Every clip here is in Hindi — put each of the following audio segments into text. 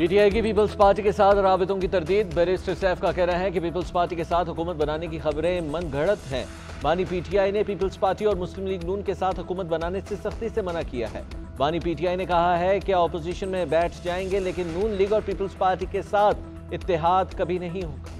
पीटीआई की पीपल्स पार्टी के साथ राबितों की तरदीद। बैरिस्टर सैफ का कहना है कि पीपल्स पार्टी के साथ हुकूमत बनाने की खबरें मन घड़त हैं। बानी पीटीआई ने पीपल्स पार्टी और मुस्लिम लीग नून के साथ हुकूमत बनाने से सख्ती से मना किया है। बानी पीटीआई ने कहा है कि ऑपोजिशन में बैठ जाएंगे लेकिन नून लीग और पीपल्स पार्टी के साथ इत्तेहाद कभी नहीं होगा।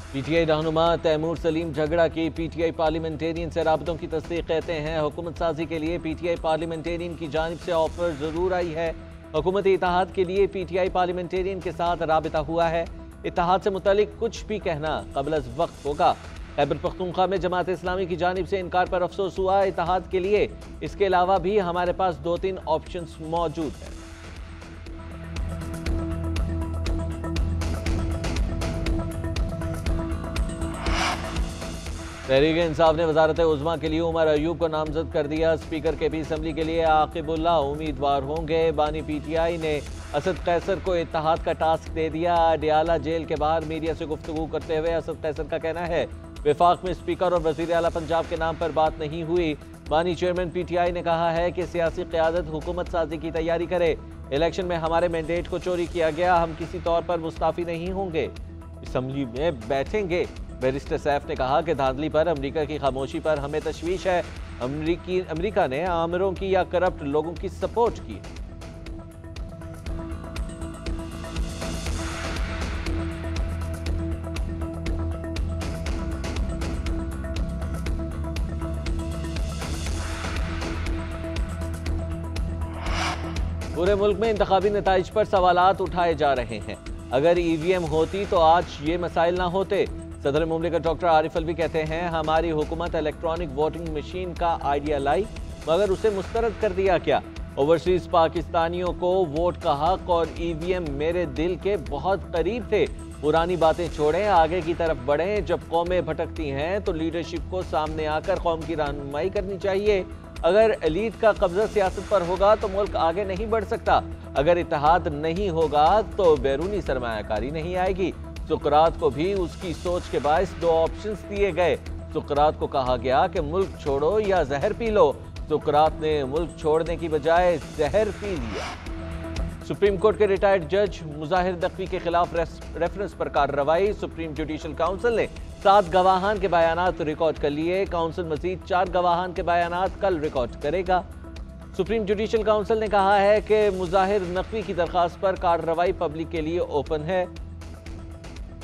पीटीआई रहनुमा तैमूर सलीम झगड़ा की पीटीआई पार्लियामेंटेरियन से राबतों की तस्दीक कहते हैं हुकूमत साजी के लिए पीटीआई पार्लियामेंटेरियन की जानिब से ऑफर जरूर आई है। हुकूमती इत्तेहाद के लिए पीटीआई पार्लियामेंटेरियन के साथ राबिता हुआ है। इत्तेहाद से मुतालिक कुछ भी कहना क़ब्ल अज़ वक्त होगा। खैबर पख्तूनख्वा में जमात इस्लामी की जानिब से इनकार पर अफसोस हुआ। इत्तेहाद के लिए इसके अलावा भी हमारे पास 2-3 ऑप्शन मौजूद हैं। तहरीक इंसाफ ने वजारत उज़्मा के लिए उमर अयूब को नामजद कर दिया। स्पीकर के पी असम्बली के लिए आकिबुल्लाह उम्मीदवार होंगे। बानी पीटीआई ने असद कैसर को इत्तेहाद का टास्क दे दिया। डियाला जेल के बाहर मीडिया से गुफ्तगू करते हुए असद कैसर का कहना है वफाक में स्पीकर और वज़ीर आला पंजाब के नाम पर बात नहीं हुई। बानी चेयरमैन पीटीआई ने कहा है कि सियासी क़यादत हुकूमत साजी की तैयारी करे। इलेक्शन में हमारे मैंडेट को चोरी किया गया, हम किसी तौर पर मुस्ताफ़ी नहीं होंगे, असम्बली में बैठेंगे। बैरिस्टर सैफ ने कहा कि धांधली पर अमरीका की खामोशी पर हमें तशवीश है। अमरीका ने आमिरों की या करप्ट लोगों की सपोर्ट की। पूरे मुल्क में इंतखाबी नताइज पर सवालात उठाए जा रहे हैं। अगर ईवीएम होती तो आज ये मसाइल ना होते। सदर मुमलिकत डॉक्टर आरिफ अलवी कहते हैं हमारी हुकूमत इलेक्ट्रॉनिक वोटिंग मशीन का आइडिया लाई मगर उसे मुस्तरद कर दिया क्या। ओवरसीज पाकिस्तानियों को वोट का हक और ईवीएम मेरे दिल के बहुत करीब थे। पुरानी बातें छोड़ें, आगे की तरफ बढ़ें। जब कौमें भटकती हैं तो लीडरशिप को सामने आकर कौम की रहनुमाई करनी चाहिए। अगर एलीट का कब्जा सियासत पर होगा तो मुल्क आगे नहीं बढ़ सकता। अगर इत्तेहाद नहीं होगा तो बैरूनी सरमायाकारी नहीं आएगी। सुकरात को भी उसकी सोच के बायस 2 ऑप्शंस दिए गए। सुकरात को कहा गया कि मुल्क छोड़ो या जहर पी लो। सुकरात ने मुल्क छोड़ने की बजाय जहर पी लिया। सुप्रीम कोर्ट के रिटायर्ड जज मुजाहिर नकवी के खिलाफ रेफरेंस पर कार्रवाई। सुप्रीम जुडिशल काउंसिल ने 7 गवाहान के बयानात रिकॉर्ड कर लिए। काउंसिल मजीद 4 गवाहान के बयानात कल रिकॉर्ड करेगा। सुप्रीम जुडिशल काउंसिल ने कहा है कि मुजाहिर नकवी की दरखास्त पर कार्रवाई पब्लिक के लिए ओपन है।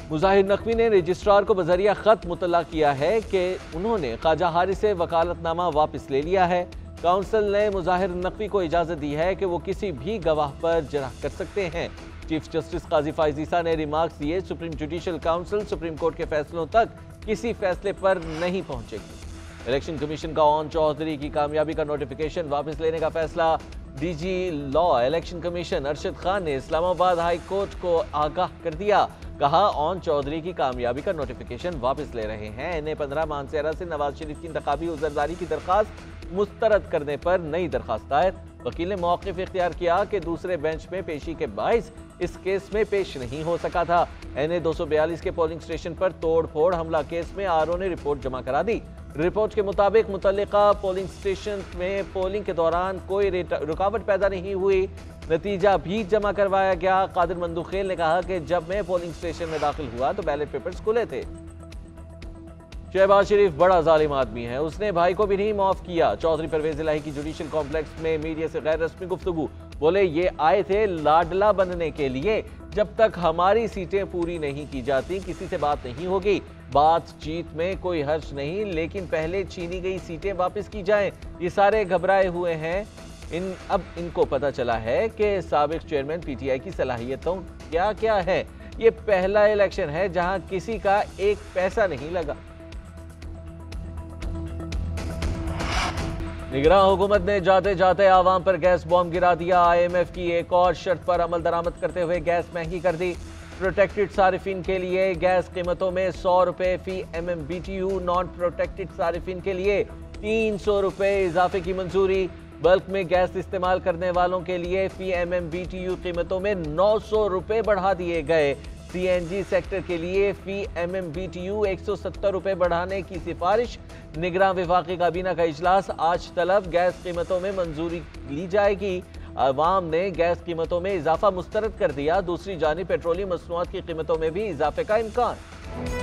मुजाहिर नकवी ने रजिस्ट्रार को बजरिया खत मुतला किया है कि उन्होंने ख्वाजा हारिस से वकालतनामा वापस ले लिया है। काउंसिल ने मुजाहिर नकवी को इजाज़त दी है कि वो किसी भी गवाह पर जरह कर सकते हैं। चीफ जस्टिस काजी फाइज ईसा ने रिमार्क्स दिए supreme judicial council supreme court के फैसलों तक किसी फैसले पर नहीं पहुंचेगी। इलेक्शन कमीशन का ओन चौधरी की कामयाबी का नोटिफिकेशन वापस लेने का फैसला। DG law election commission Arshad Khan ने इस्लामाबाद हाई कोर्ट को आगाह कर दिया। कहा ओन चौधरी की कामयाबी का नोटिफिकेशन वापस ले रहे हैं। इन्हें 15 मानसेरा से नवाज शरीफ की इंतखाबी उज़रदारी की दरखास्त मुस्तरद करने पर नई दरखास्त दायर। वकील ने मौक़िफ़ इख्तियार किया कि दूसरे बेंच में पेशी के बाइस इस केस में पेश नहीं हो सका था। NA 242 के पोलिंग स्टेशन पर तोड़ फोड़ हमला केस में RO ने रिपोर्ट जमा करा दी। रिपोर्ट के मुताबिक मुतल्लिका पोलिंग स्टेशन में पोलिंग के दौरान कोई रुकावट पैदा नहीं हुई। नतीजा भी जमा करवाया गया। कादिर मंदुखेल ने कहा कि जब मैं पोलिंग स्टेशन में दाखिल हुआ तो बैलेट पेपर्स खुले थे। शहबाज शरीफ बड़ा जालिम आदमी है, उसने भाई को भी नहीं माफ किया। चौधरी परवेज इलाही की जुडिशल कॉम्प्लेक्स में मीडिया से गैर रस्मी गुफ्तगू। बोले ये आए थे लाडला बनने के लिए। जब तक हमारी सीटें पूरी नहीं की जाती किसी से बात नहीं होगी। बातचीत में कोई हर्ष नहीं, लेकिन पहले छीनी गई सीटें वापस की जाएं। ये सारे घबराए हुए हैं। अब इनको पता चला है कि साबिक चेयरमैन पीटीआई की सलाहियतों क्या क्या है। ये पहला इलेक्शन है जहां किसी का एक पैसा नहीं लगा। निगरान हुकूमत ने जाते जाते आवाम पर गैस बॉम्ब गिरा दिया। IMF की एक और शर्त पर अमल दरामद करते हुए गैस महंगी कर दी। प्रोटेक्टेड सारिफिन के लिए गैस कीमतों में 100 रुपए फी MMBTU, नॉन प्रोटेक्टेड सारिफिन के लिए 300 रुपए इजाफे की मंजूरी। बल्क में गैस इस्तेमाल करने वालों के लिए फी MMBTU कीमतों में 900 रुपए बढ़ा दिए गए। सीएनजी सेक्टर के लिए फी MMBTU 170 रुपए बढ़ाने की सिफारिश। निगरान वफाकी काबीना का इजलास आज तलब। गैस कीमतों में मंजूरी ली जाएगी। अवाम ने गैस कीमतों में इजाफा मुस्तरद कर दिया। दूसरी जानिब पेट्रोलियम मसनूआत की कीमतों में भी इजाफे का इम्कान।